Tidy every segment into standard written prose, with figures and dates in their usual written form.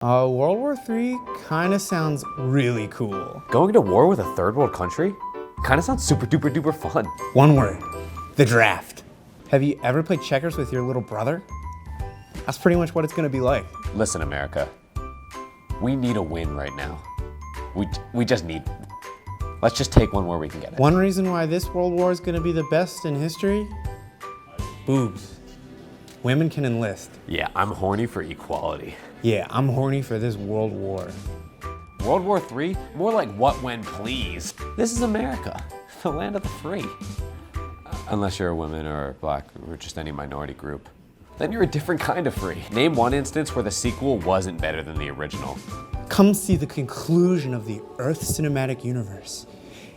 World War III kind of sounds really cool. Going to war with a third world country? Kind of sounds super duper duper fun. One word, the draft. Have you ever played checkers with your little brother? That's pretty much what it's gonna be like. Listen, America, we need a win right now. We just need, let's just take one where we can get it. One reason why this World War is gonna be the best in history? Boobs. Women can enlist. Yeah, I'm horny for equality. Yeah, I'm horny for this World War. World War III? More like what, when, please. This is America, the land of the free. Unless you're a woman or black or just any minority group. Then you're a different kind of free. Name one instance where the sequel wasn't better than the original. Come see the conclusion of the Earth cinematic universe.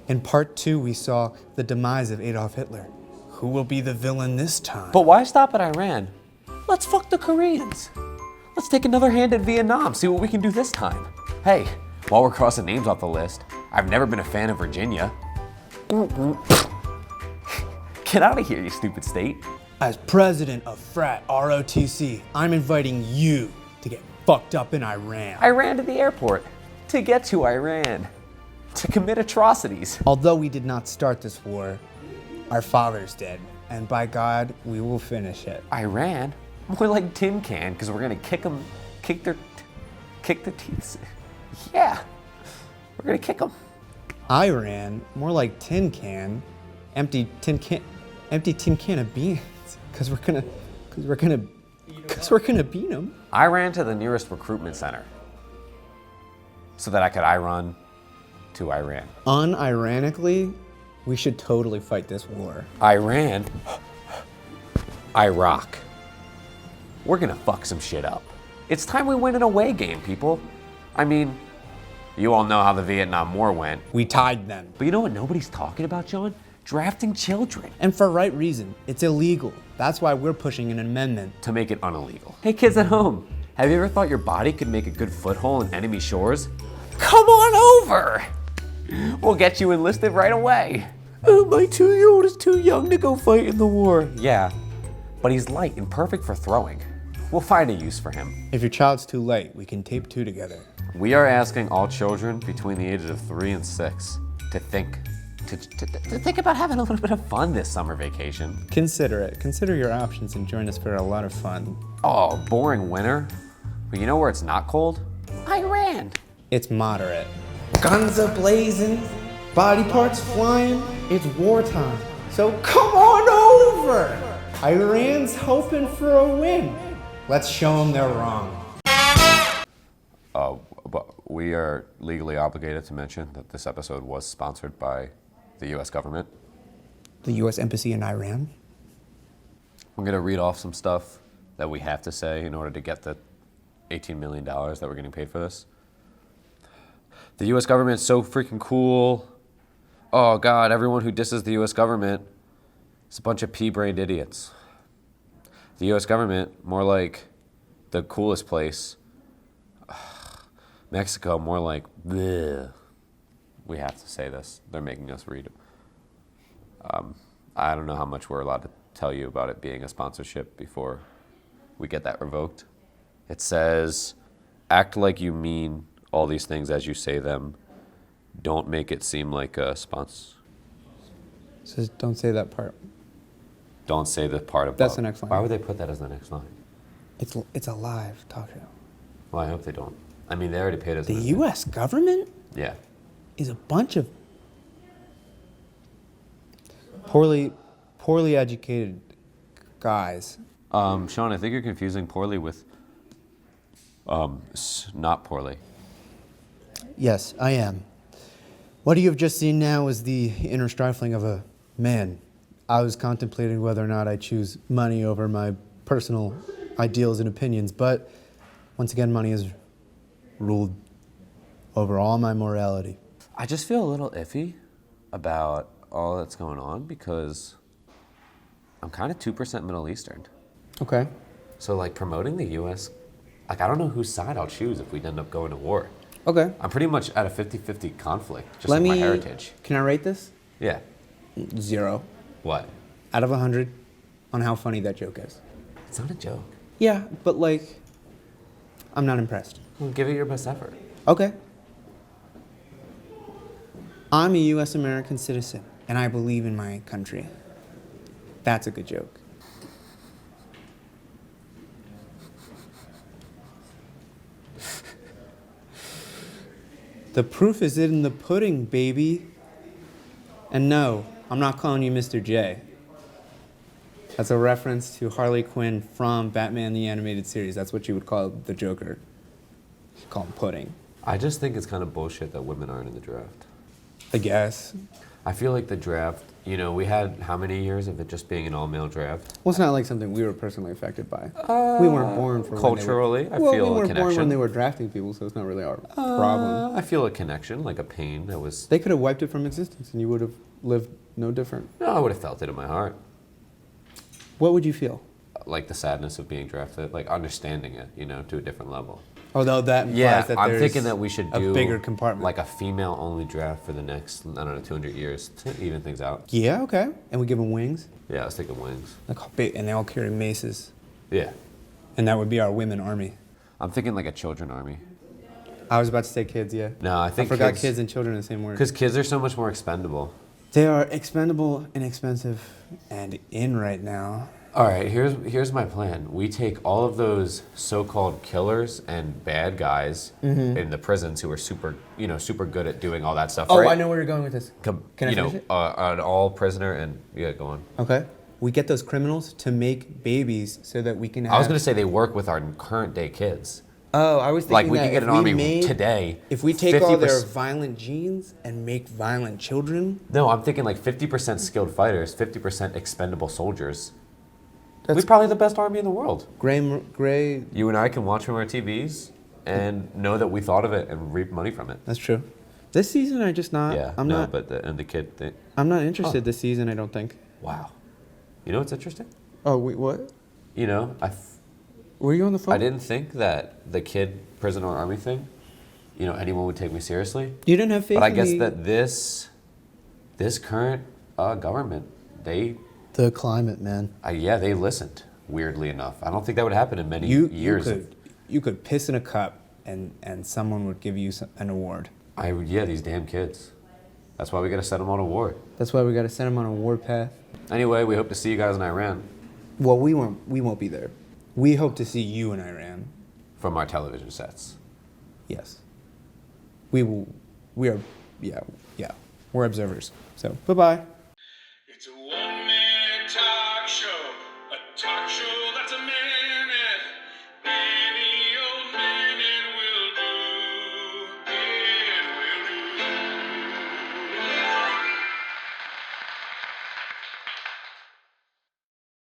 In part 2, we saw the demise of Adolf Hitler. Who will be the villain this time? But why stop at Iran? Let's fuck the Koreans. Let's take another hand at Vietnam, see what we can do this time. Hey, while we're crossing names off the list, I've never been a fan of Virginia. Get out of here, you stupid state. As president of Frat ROTC, I'm inviting you to get fucked up in Iran. I ran to the airport to get to Iran, to commit atrocities. Although we did not start this war, our fathers did, and by God, we will finish it. Iran? More like tin can, because we're gonna kick their teeth. Yeah, we're gonna kick them. Iran, more like tin can, empty tin can of beans, because we're gonna beat them. I ran to the nearest recruitment center so that I could run to Iran. Unironically, we should totally fight this war. Iran, Iraq. We're gonna fuck some shit up. It's time we win an away game, people. I mean, you all know how the Vietnam War went. We tied them. But you know what nobody's talking about, John? Drafting children. And for right reason. It's illegal. That's why we're pushing an amendment. To make it unillegal. Hey kids at home, have you ever thought your body could make a good foothold in enemy shores? Come on over! We'll get you enlisted right away. Oh, my 2-year-old is too young to go fight in the war. Yeah, but he's light and perfect for throwing. We'll find a use for him. If your child's too late, we can tape 2 together. We are asking all children between the ages of 3 and 6 to think about having a little bit of fun this summer vacation. Consider it. Consider your options and join us for a lot of fun. Oh, boring winter? But you know where it's not cold? Iran. It's moderate. Guns are blazing, body parts flying. It's wartime. So come on over. Iran's hoping for a win. Let's show them they're wrong. But we are legally obligated to mention that this episode was sponsored by the U.S. government. The U.S. Embassy in Iran? I'm going to read off some stuff that we have to say in order to get the $18 million that we're getting paid for this. The U.S. government is so freaking cool. Oh, God, everyone who disses the U.S. government is a bunch of pea-brained idiots. The U.S. government, more like the coolest place. Mexico, more like, bleh. We have to say this. They're making us read. I don't know how much we're allowed to tell you about it being a sponsorship before we get that revoked. It says, act like you mean all these things as you say them. Don't make it seem like a sponsor. Says don't say that part. Don't say the part above. That's the next line. Why would they put that as the next line? It's a live talk show. Well, I hope they don't. I mean, they already paid us. The U.S. government Yeah. is a bunch of poorly educated guys. Sean, I think you're confusing poorly with not poorly. Yes, I am. What you have just seen now is the inner strifling of a man. I was contemplating whether or not I choose money over my personal ideals and opinions, but once again, money has ruled over all my morality. I just feel a little iffy about all that's going on because I'm kind of 2% Middle Eastern. Okay. So like promoting the U.S., like I don't know whose side I'll choose if we'd end up going to war. Okay. I'm pretty much at a 50-50 conflict, just with my heritage. Can I rate this? Yeah. 0 What? out of 100 on how funny that joke is. It's not a joke. Yeah, but like, I'm not impressed. Well, give it your best effort. Okay. I'm a U.S. American citizen, and I believe in my country. That's a good joke. The proof is in the pudding, baby. And no, I'm not calling you Mr. J. That's a reference to Harley Quinn from Batman the Animated Series. That's what you would call the Joker. You call him pudding. I just think it's kind of bullshit that women aren't in the draft. I guess. I feel like the draft, you know, we had how many years of it just being an all-male draft? Well, it's not like something we were personally affected by. We weren't born for culturally, when they were, I feel we a weren't born connection. when they were drafting people, so it's not really our problem. I feel a connection, like a pain that was. They could have wiped it from existence, and you would have lived no different. No, I would have felt it in my heart, What would you feel? like the sadness of being drafted, like understanding it, you know, to a different level. Although that implies Yeah, that I'm there's thinking that we should a do bigger compartment. like a female-only draft for the next, I don't know, 200 years to even things out. Yeah, okay. And we give them wings, Yeah, I was thinking wings. and they all carry maces, Yeah, and that would be our women army. I'm thinking like a children army. I was about to say kids, yeah. No, I think forgot kids and children in the same word. Because kids are so much more expendable. They are expendable, inexpensive, and in right now. All right, here's my plan. We take all of those so-called killers and bad guys in the prisons who are super good at doing all that stuff. Oh, right? I know where you're going with this. Can I finish it? An all prisoner and yeah, go on. Okay. We get those criminals to make babies so that we can have... I was gonna say they work with our current day kids. Oh, I was thinking Like we that could get if an army made- today. If we take all their 50%. violent genes and make violent children... No, I'm thinking like 50% skilled fighters, 50% expendable soldiers. That's We're probably the best army in the world. gray... You and I can watch from our TVs and know that we thought of it and reap money from it. That's true. This season, I just not... Yeah, I'm no, not... but the kid thing. I'm not interested this season, I don't think. Wow. You know what's interesting? Oh, wait, what? You know, Were you on the phone? I didn't think that the kid prison or army thing, you know, anyone would take me seriously. You didn't have faith But I in guess the... that this current government, they, The climate, man. yeah, they listened. Weirdly enough, I don't think that would happen in many years. You could piss in a cup and someone would give you an award. Yeah, these damn kids. That's why we got to send them on a war. That's why we got to send them on a war path. Anyway, we hope to see you guys in Iran Well, we won't be there. We hope to see you in Iran. from our television sets. Yes. We are, yeah. We're observers. So, bye-bye.